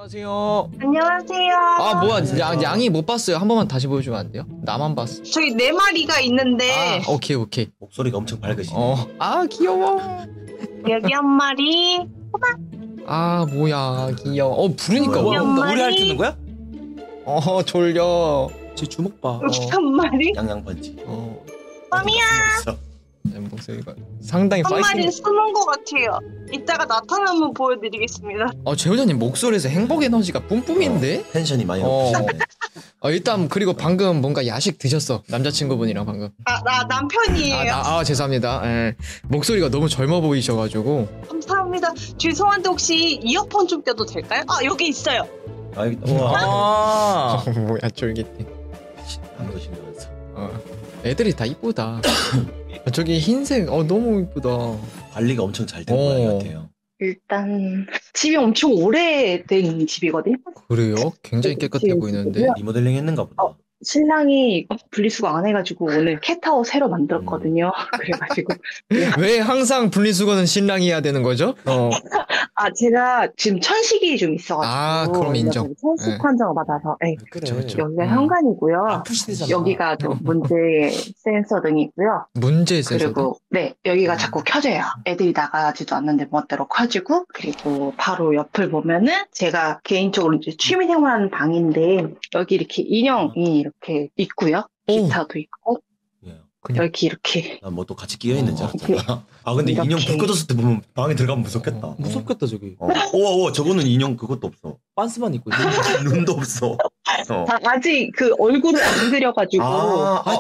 안녕하세요. 안녕하세요. 아 뭐야 양이 못 봤어요. 한 번만 다시 보여주면 안 돼요? 나만 봤어. 저기 4마리가 있는데 오케이. 목소리가 엄청 밝으시네. 아 귀여워. 여기 한 마리, 아 뭐야 귀여워. 부르니까 여기 한 노래 할 마리, 주는 거야? 졸려. 제 주먹 봐. 여기 한 마리, 양양 번지. 맘이야. 목소리가 상당히 한 마리는 파이팅. 숨은 것 같아요. 이따가 나타나면 보여드리겠습니다. 재훈자님 목소리에서 행복 에너지가 뿜뿜인데? 텐션이 많이 높으시네. 일단 그리고 방금 뭔가 야식 드셨어. 남자친구분이랑 방금. 나 남편이에요. 죄송합니다. 예. 목소리가 너무 젊어 보이셔가지고. 감사합니다. 죄송한데 혹시 이어폰 좀 껴도 될까요? 여기 있어요. 우와. 뭐야 쫄깃해. 한 것이면서. 애들이 다 이쁘다. 저기 흰색 너무 이쁘다. 관리가 엄청 잘 된 고양이 같아요. 일단 집이 엄청 오래된 집이거든요. 그래요? 굉장히 깨끗해 보이는데. 리모델링 했는가 보다. 신랑이 분리수거 안 해가지고 오늘 캣타워 새로 만들었거든요. 그래가지고 왜 항상 분리수거는 신랑이 해야 되는 거죠? 제가 지금 천식이 좀 있어가지고 그럼 인정. 천식 환정을 받아서 그쵸. 여기가 현관이고요. 아프시대잖아. 여기가 좀 문제 센서 등이 있고요. 문제 센서. 그리고 여기가 자꾸 켜져요. 애들이 나가지도 않는데 멋대로 켜지고, 그리고 바로 옆을 보면은 제가 개인적으로 이제 취미생활하는 방인데 여기 이렇게 인형이 이렇게 있고요. 기타도 있고 그냥 여기 이렇게 난 뭐 또 같이 끼어 있는 줄 알았잖아. 근데 인형 불 꺼졌을 때 보면 방에 들어가면 무섭겠다. 무섭겠다 저기. 우와 저거는 인형 그것도 없어. 빤스만 입고 눈도 없어. 아직 그 얼굴을 안 그려가지고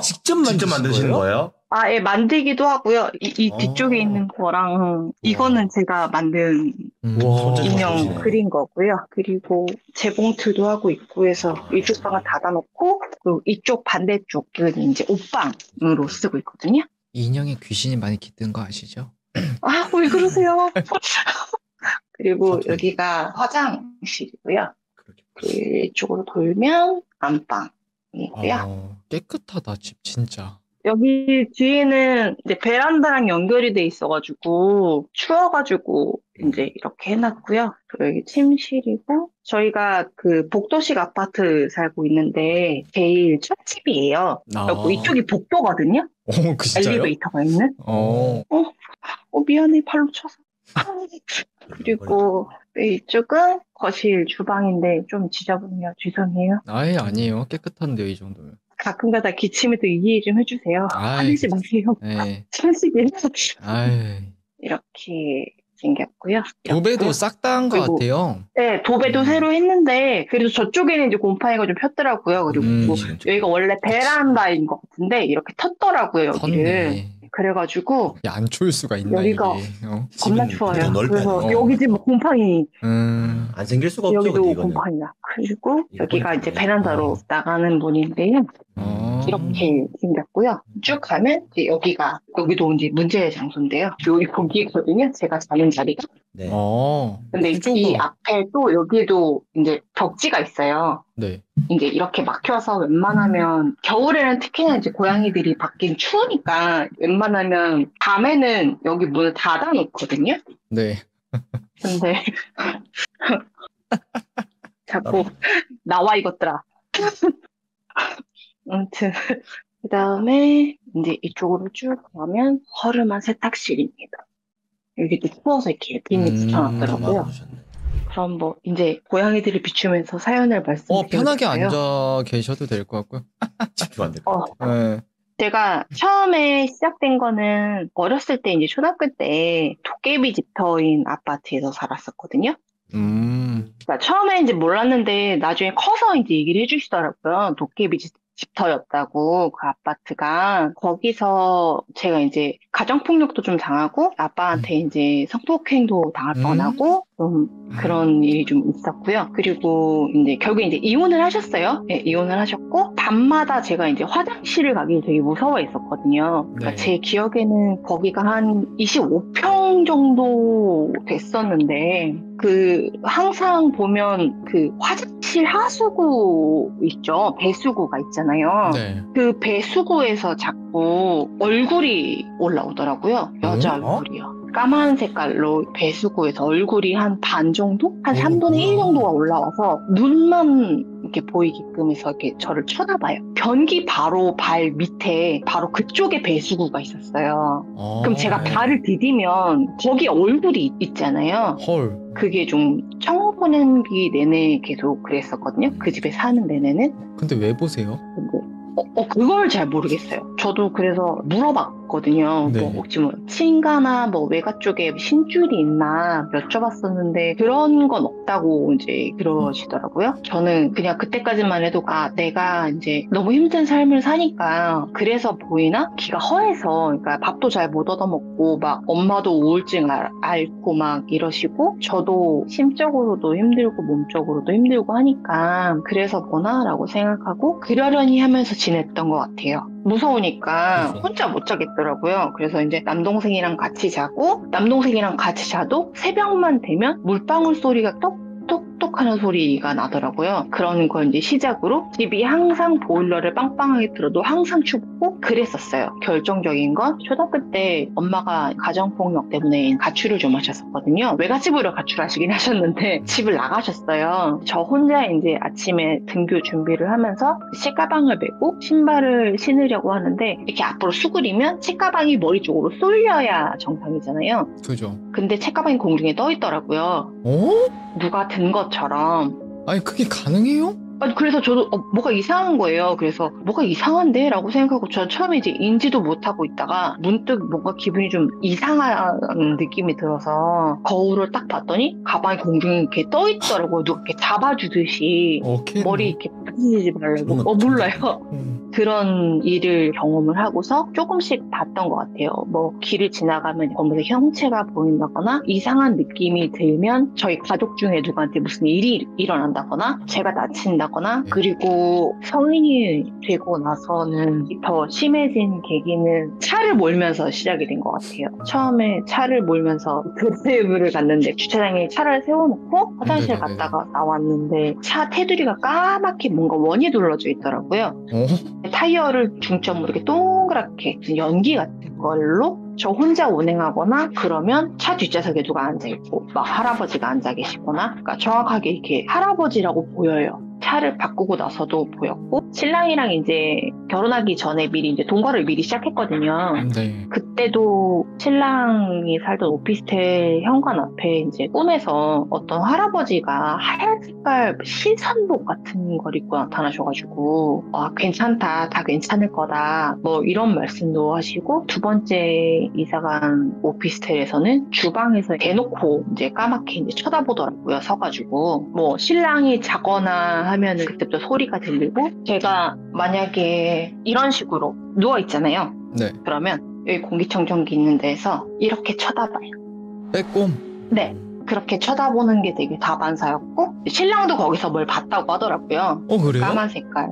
직접 만드시는 거예요? 예, 만들기도 하고요. 이 뒤쪽에 있는 거랑 이거는 제가 만든 인형 그린 거고요. 그리고 재봉틀도 하고 있고 해서 이쪽 방을 닫아놓고 그리고 이쪽 반대쪽은 이제 옷방으로 쓰고 있거든요. 인형에 귀신이 많이 깃든 거 아시죠? 왜 그러세요? 그리고 여기가 화장실이고요. 이쪽으로 돌면 안방이고요. 깨끗하다 집 진짜. 여기 뒤에는 이제 베란다랑 연결이 돼 있어가지고 추워가지고 이제 이렇게 해놨고요. 여기 침실이고 저희가 그 복도식 아파트 살고 있는데 제일 첫 집이에요. 그리고 이쪽이 복도거든요. 그 진짜요? 엘리베이터가 있는. 미안해 발로 쳐서. 그리고 이쪽은 거실 주방인데 좀 지저분해요. 죄송해요. 아니에요. 깨끗한데요 이 정도면. 가끔가다 기침에도 이해 좀 해주세요. 화내지 마세요. 천식이에요. 이렇게 생겼고요. 도배도 싹 다 한 것 같아요. 네, 도배도 새로 했는데 그래도 저쪽에는 이제 곰팡이가 좀 폈더라고요. 그리고 여기가 원래 베란다인 것 같은데 이렇게 텄더라고요 여기를. 그래가지고 안 추울 수가 있나 여기가 겁나 추워요. 그래서 여기 지금 곰팡이 안 생길 수가 없죠. 여기도 곰팡이야. 그리고 여기가 이제 베란다로 나가는 문인데요. 이렇게 생겼고요. 쭉 가면 이제 여기도 이제 문제의 장소인데요. 여기거든요. 제가 자는 자리가. 네. 근데 이 앞에 또 여기도 이제 벽지가 있어요. 네. 이제 이렇게 막혀서 웬만하면 겨울에는 특히나 이제 고양이들이 밖엔 추우니까 웬만하면 밤에는 여기 문을 닫아 놓거든요. 네. 근데 자꾸 나와 이것들아. 아무튼 그 다음에 이제 이쪽으로 쭉 가면 허름한 세탁실입니다. 여기도 추워서 이렇게 비닐 붙여놨더라고요. 그럼 이제 고양이들을 비추면서 사연을 말씀드릴게요. 편하게 앉아 계셔도 될 것 같고요. 집중 안 될 것 같아요. 네. 제가 처음에 시작된 거는 어렸을 때 이제 초등학교 때 도깨비 집터인 아파트에서 살았었거든요. 그러니까 처음에 이제 몰랐는데 나중에 커서 이제 얘기를 해주시더라고요. 도깨비 집터였다고 그 아파트가. 거기서 제가 이제 가정폭력도 좀 당하고 아빠한테 이제 성폭행도 당할 뻔하고 좀 그런 일이 좀 있었고요. 그리고 이제 결국에 이제 이혼을 하셨어요. 네, 이혼을 하셨고 밤마다 제가 이제 화장실을 가기 되게 무서워했었거든요. 그러니까 제 기억에는 거기가 한 25평 정도 됐었는데 항상 보면 그 화장실 하수구 있죠. 배수구가 있잖아요. 네. 그 배수구에서 자꾸 얼굴이 올라오더라고요. 여자 얼굴이요. 까만 색깔로 배수구에서 얼굴이 한 반 정도? 한 오, 3분의 1 뭐야. 정도가 올라와서 눈만 이렇게 보이게끔 해서 이렇게 저를 쳐다봐요. 변기 바로 발 밑에 바로 그쪽에 배수구가 있었어요. 그럼 제가 네. 발을 디디면 거기 얼굴이 있잖아요. 헐. 그게 좀 청소년기 내내 계속 그랬었거든요. 그 집에 사는 내내는. 근데 왜 보세요? 근데 그걸 잘 모르겠어요. 저도 그래서 물어봤거든요. 네. 뭐 혹시 뭐 친가나 뭐 외가 쪽에 신줄이 있나 여쭤봤었는데 그런 건 없다고 이제 그러시더라고요. 저는 그냥 그때까지만 해도 내가 이제 너무 힘든 삶을 사니까 그래서 보이나? 기가 허해서 그러니까 밥도 잘 못 얻어먹고 막 엄마도 우울증 앓고 막 이러시고 저도 심적으로도 힘들고 몸적으로도 힘들고 하니까 그래서 보나라고 생각하고 그러려니 하면서 지냈던 것 같아요. 무서우니까 그래서? 혼자 못 자겠더라고요. 그래서 이제 남동생이랑 같이 자고 남동생이랑 같이 자도 새벽만 되면 물방울 소리가 똑똑똑 하는 소리가 나더라고요. 그런 걸 이제 시작으로 집이 항상 보일러를 빵빵하게 틀어도 항상 춥고 그랬었어요. 결정적인 건 초등학교 때 엄마가 가정폭력 때문에 가출을 좀 하셨었거든요. 외갓집으로 가출하시긴 하셨는데 집을 나가셨어요. 저 혼자 이제 아침에 등교 준비를 하면서 책가방을 메고 신발을 신으려고 하는데 이렇게 앞으로 수그리면 책가방이 머리 쪽으로 쏠려야 정상이잖아요. 그죠. 근데 책가방이 공중에 떠 있더라고요. 어? 누가 든 것처럼. 아니 그게 가능해요? 아니, 그래서 저도 뭐가 이상한 거예요. 그래서 뭐가 이상한데? 라고 생각하고 전 처음에 이제 인지도 못하고 있다가 문득 뭔가 기분이 좀 이상한 느낌이 들어서 거울을 딱 봤더니 가방이 공중에 이렇게 떠 있더라고요. 누가 이렇게 잡아주듯이 오케이. 머리 이렇게 부딪히지 말라고. 그건 몰라요. 음. 그런 일을 경험을 하고서 조금씩 봤던 것 같아요. 뭐 길을 지나가면 검은색 형체가 보인다거나 이상한 느낌이 들면 저희 가족 중에 누구한테 무슨 일이 일어난다거나 제가 다친다거나 그리고 성인이 되고 나서는 더 심해진 계기는 차를 몰면서 시작이 된 것 같아요. 처음에 차를 몰면서 드라이브를 갔는데 주차장에 차를 세워놓고 화장실 네네네. 갔다가 나왔는데 차 테두리가 까맣게 뭔가 원이 둘러져 있더라고요. 어? 타이어를 중점으로 이렇게 동그랗게 무슨 연기 같은 걸로 저 혼자 운행하거나 그러면 차 뒷좌석에 누가 앉아있고 막 할아버지가 앉아 계시거나 그러니까 정확하게 이렇게 할아버지라고 보여요. 차를 바꾸고 나서도 보였고 신랑이랑 이제 결혼하기 전에 미리 이제 동거를 미리 시작했거든요. 네. 그때도 신랑이 살던 오피스텔 현관 앞에 이제 꿈에서 어떤 할아버지가 하얀 색깔 신선복 같은 걸 입고 나타나셔가지고 괜찮다, 다 괜찮을 거다 뭐 이런 말씀도 하시고 두 번째 이사간 오피스텔에서는 주방에서 대놓고 이제 까맣게 이제 쳐다보더라고요. 서가지고 뭐 신랑이 자거나 하면은 그때부터 소리가 들리고 제가 만약에 이런 식으로 누워 있잖아요. 네. 그러면 여기 공기청정기 있는 데에서 이렇게 쳐다봐요. 빼꼼. 네. 그렇게 쳐다보는 게 되게 다반사였고 신랑도 거기서 뭘 봤다고 하더라고요. 그래요? 까만 색깔.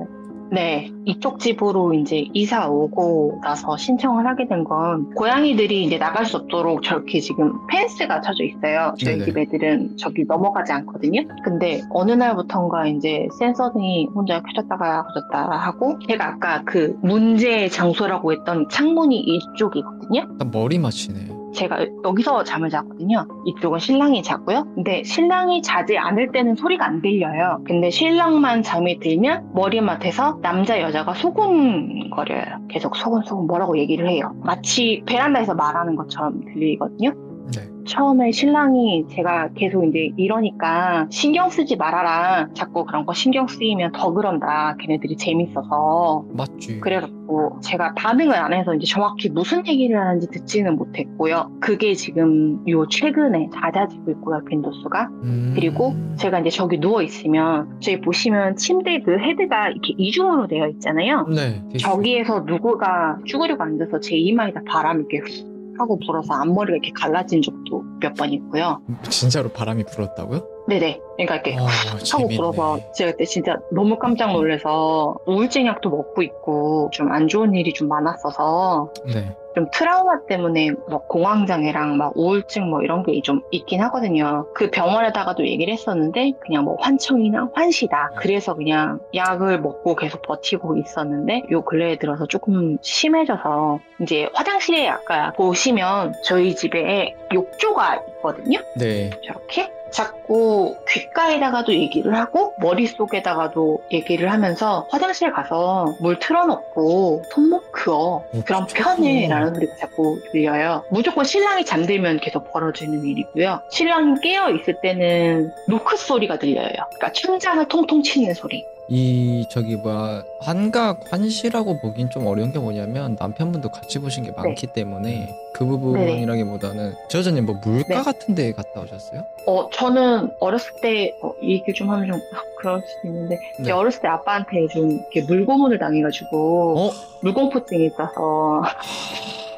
네. 이쪽 집으로 이제 이사 오고 나서 신청을 하게 된 건 고양이들이 이제 나갈 수 없도록 저렇게 지금 펜스가 쳐져 있어요. 저희 네네. 집 애들은 저기 넘어가지 않거든요. 근데 어느 날부턴가 이제 센서등이 혼자 켜졌다가 꺼졌다 하고 제가 아까 그 문제 장소라고 했던 창문이 이쪽이거든요. 딱 머리 맞히네. 제가 여기서 잠을 자거든요. 이쪽은 신랑이 자고요. 근데 신랑이 자지 않을 때는 소리가 안 들려요. 근데 신랑만 잠이 들면 머리맡에서 남자 여자가 소곤거려요. 계속 소곤소곤 뭐라고 얘기를 해요. 마치 베란다에서 말하는 것처럼 들리거든요. 네. 처음에 신랑이 제가 계속 이제 이러니까 신경 쓰지 말아라. 자꾸 그런 거 신경 쓰이면 더 그런다. 걔네들이 재밌어서. 맞지. 그래갖고 제가 반응을 안 해서 이제 정확히 무슨 얘기를 하는지 듣지는 못했고요. 그게 지금 요 최근에 잦아지고 있고요. 빈도수가. 그리고 제가 이제 저기 누워있으면 저기 보시면 침대 그 헤드가 이렇게 이중으로 되어 있잖아요. 네. 저기에서 누구가 쭈그리고 앉아서 제 이마에다 바람을 이렇게 훅 하고 불어서 앞머리가 이렇게 갈라진 적도 몇 번 있고요. 진짜로 바람이 불었다고요? 네네. 그러니까 이렇게 하고 재밌네. 불어서 제가 그때 진짜 너무 깜짝 놀라서 우울증 약도 먹고 있고 좀 안 좋은 일이 좀 많았어서 네. 좀 트라우마 때문에 뭐 공황장애랑 막 우울증 뭐 이런 게 좀 있긴 하거든요. 그 병원에다가도 얘기를 했었는데 그냥 뭐 환청이나 환시다. 그래서 그냥 약을 먹고 계속 버티고 있었는데 요 근래에 들어서 조금 심해져서 이제 화장실에 아까 보시면 저희 집에 욕조가 있거든요. 네. 저렇게 자꾸 귓가에다가도 얘기를 하고 머릿속에다가도 얘기를 하면서 화장실 가서 물 틀어놓고 손목 그어. 그럼 편해 라는 소리가 자꾸 들려요. 무조건 신랑이 잠들면 계속 벌어지는 일이고요. 신랑이 깨어있을 때는 노크 소리가 들려요. 그러니까 천장을 통통 치는 소리. 이 저기 뭐야 환각 환시라고 보긴 좀 어려운 게 뭐냐면 남편분도 같이 보신 게 많기 때문에 그 부분이라기보다는 제 여자님 뭐 물가 네. 같은 데 갔다 오셨어요? 저는 어렸을 때, 이 얘기를 좀 하면 좀 그럴 수도 있는데, 네. 제가 어렸을 때 아빠한테 좀 이렇게 물고문을 당해가지고, 물공포증이 있어서,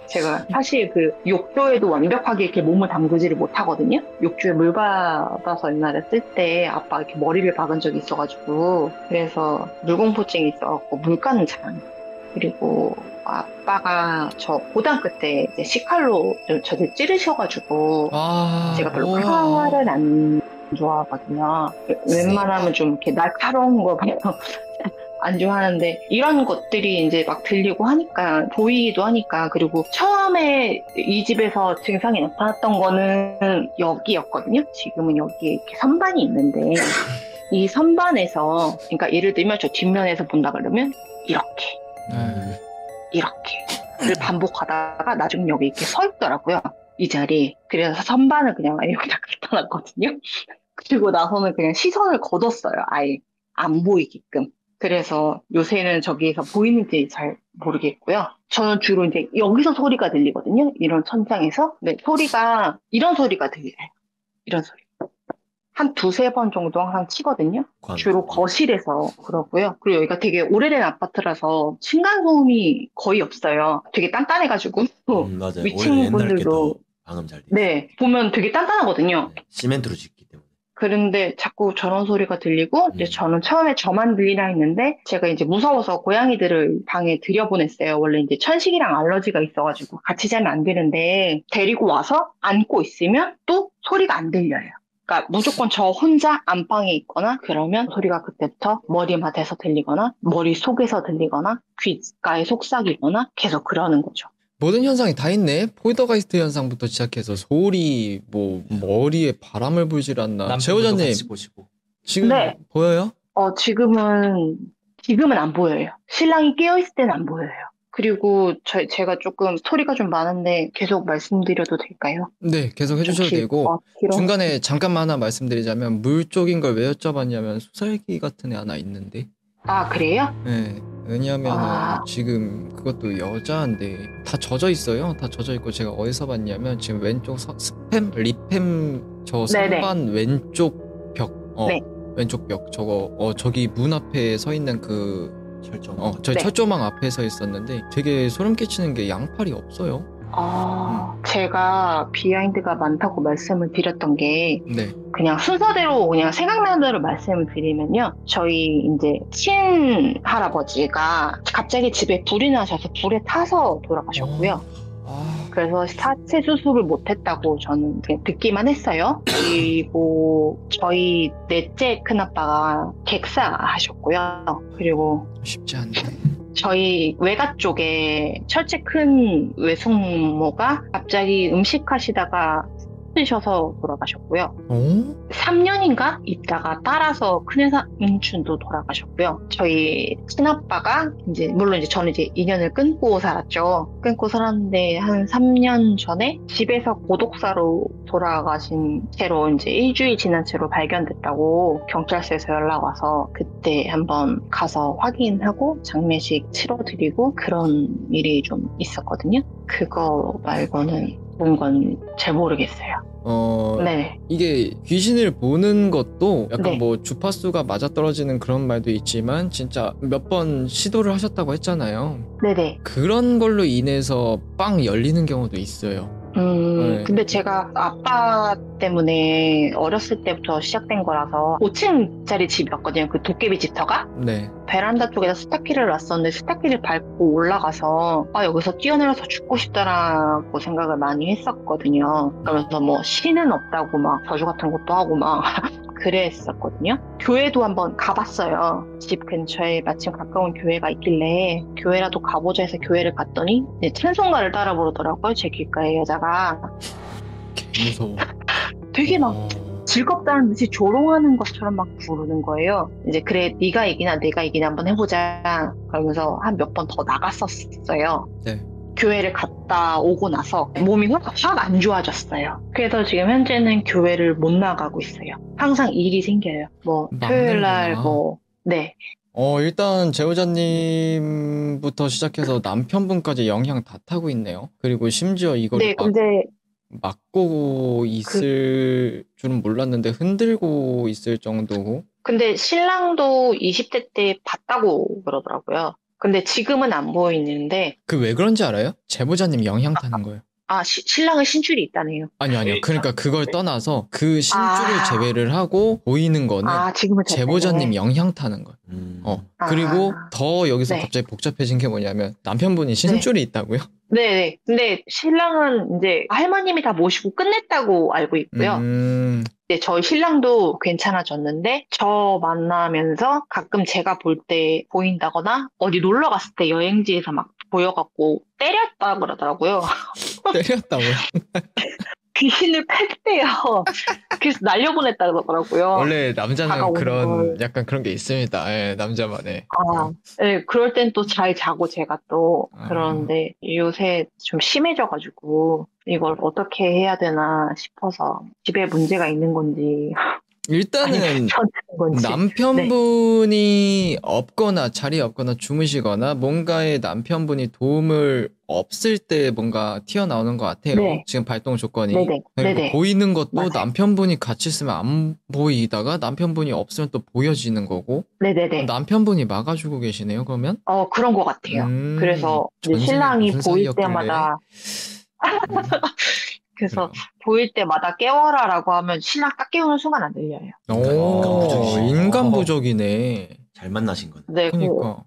제가 사실 그 욕조에도 완벽하게 이렇게 몸을 담그지를 못하거든요? 욕조에 물 받아서 옛날에 쓸 때 아빠 이렇게 머리를 박은 적이 있어가지고, 그래서 물공포증이 있어갖고 물가는 잘 안 가요. 그리고 아빠가 저 고등학교 때 이제 식칼로 저를 찌르셔가지고 제가 별로 칼을 안 좋아하거든요. 웬만하면 좀 이렇게 날카로운 거 안 좋아하는데 이런 것들이 이제 막 들리고 하니까 보이기도 하니까 그리고 처음에 이 집에서 증상이 나타났던 거는 여기였거든요. 지금은 여기에 이렇게 선반이 있는데 이 선반에서 그러니까 예를 들면 저 뒷면에서 본다 그러면 이렇게를 반복하다가 나중에 여기 이렇게 서 있더라고요. 이 자리에. 그래서 선반을 그냥 여기다 갖다 놨거든요. 그리고 나서는 그냥 시선을 걷었어요. 아예 안 보이게끔. 그래서 요새는 저기에서 보이는지 잘 모르겠고요. 저는 주로 이제 여기서 소리가 들리거든요. 이런 천장에서. 네, 소리가 이런 소리가 들려요. 이런 소리. 한 두세 번 정도 항상 치거든요. 주로 거실에서 그러고요. 그리고 여기가 되게 오래된 아파트라서 층간소음이 거의 없어요. 되게 단단해가지고 맞아요. 위층 분들도 방음 잘 돼. 네, 보면 되게 단단하거든요. 네, 시멘트로 짓기 때문에. 그런데 자꾸 저런 소리가 들리고 이제 저는 처음에 저만 들리나 했는데 제가 이제 무서워서 고양이들을 방에 들여보냈어요. 원래 이제 천식이랑 알러지가 있어가지고 같이 자면 안 되는데 데리고 와서 안고 있으면 또 소리가 안 들려요. 그러니까 무조건 저 혼자 안방에 있거나 그러면 소리가 그때부터 머리맡에서 들리거나 머릿속에서 들리거나 귓가에 속삭이거나 계속 그러는 거죠. 모든 현상이 다 있네. 폴더가이스트 현상부터 시작해서 소리, 뭐 머리에 바람을 불질 않나. 재호자님 지금 네. 보여요? 지금은 안 보여요. 신랑이 깨어있을 때는 안 보여요. 그리고 제가 조금 스토리가 좀 많은데 계속 말씀드려도 될까요? 네, 계속 해주셔도 되고 중간에 잠깐만 하나 말씀드리자면 물 쪽인 걸 왜 여쭤봤냐면 소살기 같은 애 하나 있는데. 아, 그래요? 네, 왜냐하면 지금 그것도 여자인데 다 젖어 있어요. 다 젖어 있고 제가 어디서 봤냐면 지금 왼쪽 스팸, 리팸 저 선반 왼쪽 벽, 네. 왼쪽 벽 저거 저기 문 앞에 서 있는 그 철조망. 저희 철조망 앞에 서 있었는데 되게 소름 끼치는 게 양팔이 없어요. 제가 비하인드가 많다고 말씀을 드렸던 게 네. 그냥 순서대로 그냥 생각나는 대로 말씀을 드리면요. 저희 이제 친할아버지가 갑자기 집에 불이 나셔서 불에 타서 돌아가셨고요. 그래서 사체 수술을 못했다고 저는 그냥 듣기만 했어요. 그리고 저희 넷째 큰아빠가 객사하셨고요. 그리고 쉽지 않네. 저희 외가 쪽에 첫째 큰 외숙모가 갑자기 음식 하시다가 쓰셔서 돌아가셨고요. 3년인가 있다가 따라서 큰삼촌도 돌아가셨고요. 저희 친아빠가 이제 물론 이제 저는 이제 인연을 끊고 살았죠. 끊고 살았는데 한 3년 전에 집에서 고독사로 돌아가신 채로 이제 일주일 지난 채로 발견됐다고 경찰서에서 연락 와서 그때 한번 가서 확인하고 장례식 치러드리고 그런 일이 좀 있었거든요. 그거 말고는 그런 건 잘 모르겠어요. 네. 이게 귀신을 보는 것도 약간 네. 뭐 주파수가 맞아떨어지는 그런 말도 있지만 진짜 몇 번 시도를 하셨다고 했잖아요. 네네. 그런 걸로 인해서 빵 열리는 경우도 있어요. 네. 근데 제가 아빠 때문에 어렸을 때부터 시작된 거라서 5층짜리 집이었거든요. 그 도깨비 집터가. 네. 베란다 쪽에다 스타키를 놨었는데 스타키를 밟고 올라가서 여기서 뛰어내려서 죽고 싶다라고 생각을 많이 했었거든요. 그러면서 뭐 신은 없다고 막 저주 같은 것도 하고 막 그랬었거든요. 교회도 한번 가봤어요. 집 근처에 마침 가까운 교회가 있길래 교회라도 가보자 해서 교회를 갔더니 이제 찬송가를 따라 부르더라고요. 제 귓가에 여자가. 개 무서워. 되게 막 즐겁다는 듯이 조롱하는 것처럼 막 부르는 거예요. 이제 그래 네가 이기나 내가 이기나 한번 해보자 그러면서 한 몇 번 더 나갔었어요. 네. 교회를 갔다 오고 나서 몸이 확 안 좋아졌어요. 그래서 지금 현재는 교회를 못 나가고 있어요. 항상 일이 생겨요. 뭐 토요일날 뭐 네. 일단 제보자님부터 시작해서 남편분까지 영향 다 타고 있네요. 그리고 심지어 이거를 네, 근데 막고 있을 줄은 몰랐는데 흔들고 있을 정도고. 근데 신랑도 20대 때 봤다고 그러더라고요. 근데 지금은 안 보이는데. 그 왜 그런지 알아요? 제보자님 영향 타는 거예요. 신랑은 신줄이 있다네요. 아니요. 그러니까 그걸 떠나서 그 신줄을 제외를 하고 보이는 거는 지금은 제보자님 영향 타는 거예요. 그리고 더 여기서 네. 갑자기 복잡해진 게 뭐냐면 남편분이 신줄이 있다고요? 네. 근데 신랑은 이제 할머님이 다 모시고 끝냈다고 알고 있고요. 네, 저희 신랑도 괜찮아졌는데 저 만나면서 가끔 제가 볼 때 보인다거나 어디 놀러 갔을 때 여행지에서 막 보여갖고 때렸다 그러더라고요. 때렸다고요? 귀신을 팼대요. 그래서 날려보냈다 그러더라고요. 원래 남자는 약간 그런 게 있습니다. 예, 남자만의. 네, 그럴 땐 또 잘 자고 제가 또 그러는데 요새 좀 심해져가지고 이걸 어떻게 해야 되나 싶어서 집에 문제가 있는 건지. 일단은 남편분이 없거나 자리에 없거나 주무시거나 뭔가에 남편분이 도움을 없을 때 뭔가 튀어나오는 것 같아요. 네. 지금 발동 조건이. 네네. 보이는 것도 맞아요. 남편분이 같이 있으면 안 보이다가 남편분이 없으면 또 보여지는 거고. 네네네. 남편분이 막아주고 계시네요, 그러면? 그런 것 같아요. 그래서 이제 신랑이 보일 때마다 그래서 보일 때마다 깨워라라고 하면 신랑 딱 깨우는 순간 안 들려요. 인간 부족이네. 잘 만나신 거네. 네, 그러니까.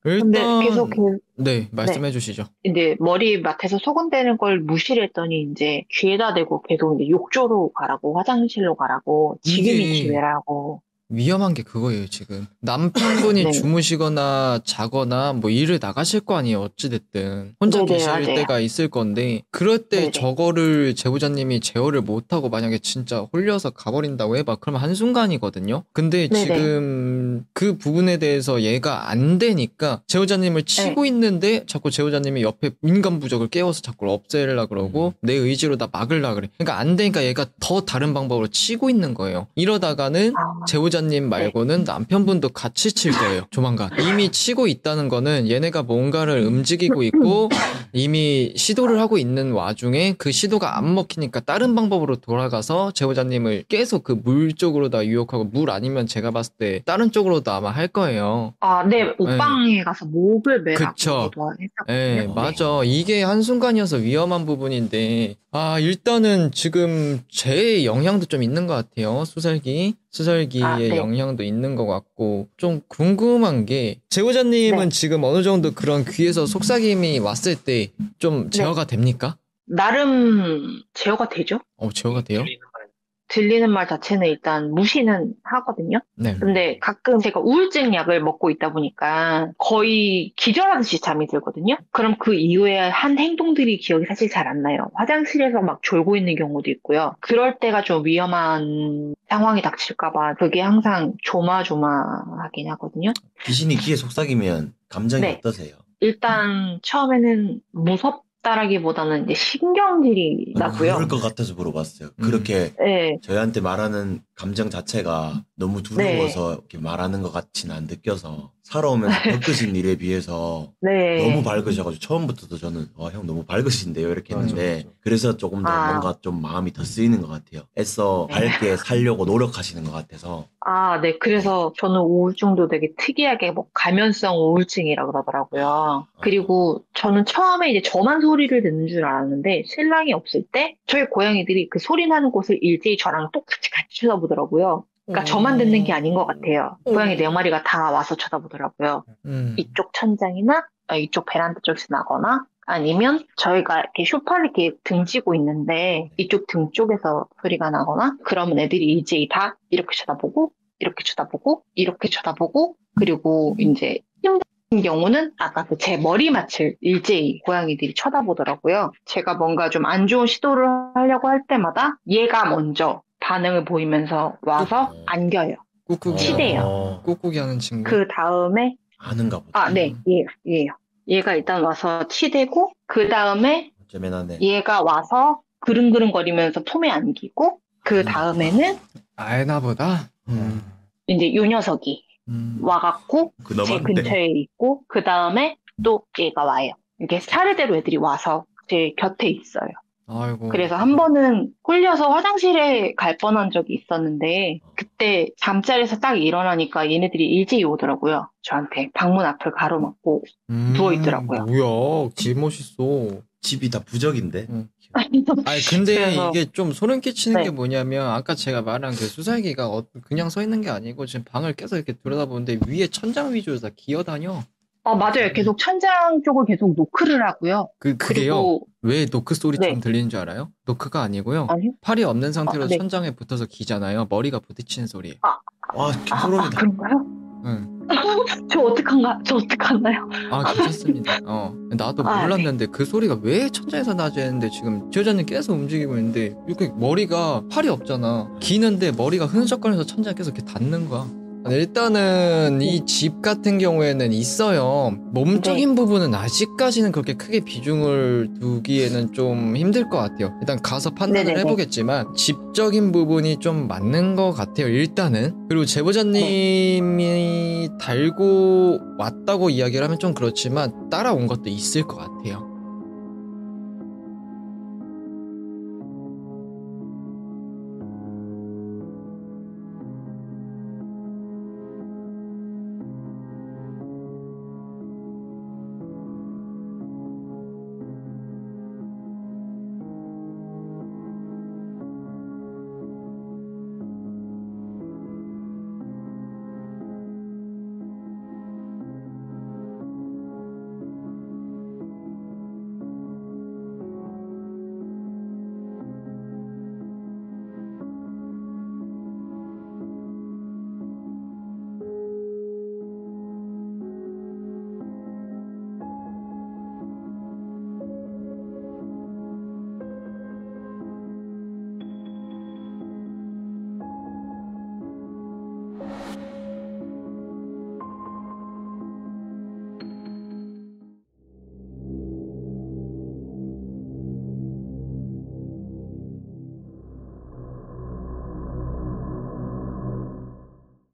근데 계속 네, 말씀해 주시죠. 이제 머리맡에서 소근대는 걸 무시를 했더니 이제 귀에다 대고 계속 이제 욕조로 가라고 화장실로 가라고 지금이 기회라고. 위험한 게 그거예요, 지금. 남편분이 네. 주무시거나 자거나 뭐 일을 나가실 거 아니에요, 어찌됐든. 혼자 계실 맞아요. 때가 있을 건데, 그럴 때 저거를 제보자님이 제어를 못하고 만약에 진짜 홀려서 가버린다고 해봐. 그러면 한순간이거든요? 근데 지금 그 부분에 대해서 얘가 안 되니까 제보자님을 치고 있는데 자꾸 제보자님이 옆에 인간 부적을 깨워서 자꾸 없애려고 그러고 내 의지로 다 막으려고 그래. 그러니까 안 되니까 얘가 더 다른 방법으로 치고 있는 거예요. 이러다가는 제보자님 말고는 남편분도 같이 칠 거예요. 조만간. 이미 치고 있다는 거는 얘네가 뭔가를 움직이고 있고 이미 시도를 하고 있는 와중에 그 시도가 안 먹히니까 다른 방법으로 돌아가서 제보자님을 계속 그 물 쪽으로 다 유혹하고 물 아니면 제가 봤을 때 다른 쪽으로도 아마 할 거예요. 네. 옷방에 가서 목을 매라고 그쵸. 했었거든요. 네, 맞아. 이게 한순간이어서 위험한 부분인데 일단은 지금 제 영향도 좀 있는 것 같아요. 수살기의 영향도 있는 것 같고 좀 궁금한 게 제보자님은 지금 어느 정도 그런 귀에서 속삭임이 왔을 때 좀 제어가 됩니까? 나름 제어가 되죠. 제어가 돼요? 들리는 말 자체는 일단 무시는 하거든요. 네. 근데 가끔 제가 우울증 약을 먹고 있다 보니까 거의 기절하듯이 잠이 들거든요. 그럼 그 이후에 한 행동들이 기억이 사실 잘 안 나요. 화장실에서 막 졸고 있는 경우도 있고요. 그럴 때가 좀 위험한 상황이 닥칠까봐 그게 항상 조마조마하긴 하거든요. 귀신이 귀에 속삭이면 감정이 어떠세요? 일단 처음에는 무섭다라기보다는 이제 신경질이 나고요. 그럴 것 같아서 물어봤어요. 그렇게 저희한테 말하는 감정 자체가 너무 두려워서 이렇게 말하는 것 같지는 안 느껴서 살아오면서 겪으신 일에 비해서 네. 너무 밝으셔가지고 처음부터도 저는 형 너무 밝으신데요 이렇게 했는데 맞아. 그래서 조금 더 뭔가 좀 마음이 더 쓰이는 것 같아요. 애써 네. 밝게 살려고 노력하시는 것 같아서. 네. 그래서 저는 우울증도 되게 특이하게 뭐 가면성 우울증이라 그러더라고요. 그리고 저는 처음에 이제 저만 소리를 듣는 줄 알았는데 신랑이 없을 때 저희 고양이들이 그 소리 나는 곳을 일제히 저랑 똑같이 같이 쳐다보더라고요. 그러니까 저만 듣는 게 아닌 것 같아요. 고양이 4마리가 다 와서 쳐다보더라고요. 이쪽 천장이나 이쪽 베란다 쪽에서 나거나 아니면 저희가 이렇게 소파를 이렇게 등지고 있는데 이쪽 등 쪽에서 소리가 나거나 그러면 애들이 일제히 다 이렇게 쳐다보고 이렇게 쳐다보고 이렇게 쳐다보고 그리고 이제 힘든 경우는 아까 그 제 머리맡을 일제히 고양이들이 쳐다보더라고요. 제가 뭔가 좀 안 좋은 시도를 하려고 할 때마다 얘가 먼저 반응을 보이면서 와서 안겨요. 꾹꾹이 치대요. 꾹꾹이 하는 친구. 그 다음에 아는가 보다. 네, 얘예요. 얘가 일단 와서 치대고 그 다음에 어쩌면하네. 얘가 와서 그릉그릉거리면서 품에 안기고 그 다음에는 알나 보다. 이제 요 녀석이 와갖고 제 그놈한테. 근처에 있고 그 다음에 또 얘가 와요. 이렇게 차례대로 애들이 와서 제 곁에 있어요. 아이고. 그래서 한 번은 꿀려서 화장실에 갈 뻔한 적이 있었는데 그때 잠자리에서 딱 일어나니까 얘네들이 일제히 오더라고요. 저한테 방문 앞을 가로막고 누워있더라고요. 뭐야, 집 멋있어. 집이 다 부적인데. 아니 근데 그래서- 이게 좀 소름 끼치는 네. 게 뭐냐면 아까 제가 말한 그 수살기가 그냥 서 있는 게 아니고 지금 방을 계속 이렇게 들여다보는데 위에 천장 위주로 다 기어다녀. 맞아요. 계속 천장 쪽을 계속 노크를 하고요. 그게요. 그리고 왜 노크 소리처럼 네. 들리는 줄 알아요? 노크가 아니고요. 아니요? 팔이 없는 상태로 네. 천장에 붙어서 기잖아요. 머리가 부딪히는 소리예요. 와 개소름이다. 그런가요? 응. 저 어떡하나요? 괜찮습니다. 나도 네. 몰랐는데 그 소리가 왜 천장에서 나지 했는데 지금 지효자님 계속 움직이고 있는데 이렇게 머리가 팔이 없잖아. 기는데 머리가 흐느적거리면서 천장에 계속 이렇게 닿는 거야. 일단은 이 집 같은 경우에는 있어요. 몸적인 부분은 아직까지는 그렇게 크게 비중을 두기에는 좀 힘들 것 같아요. 일단 가서 판단을 네네네. 해보겠지만 집적인 부분이 좀 맞는 것 같아요. 일단은. 그리고 제보자님이 달고 왔다고 이야기를 하면 좀 그렇지만 따라온 것도 있을 것 같아요.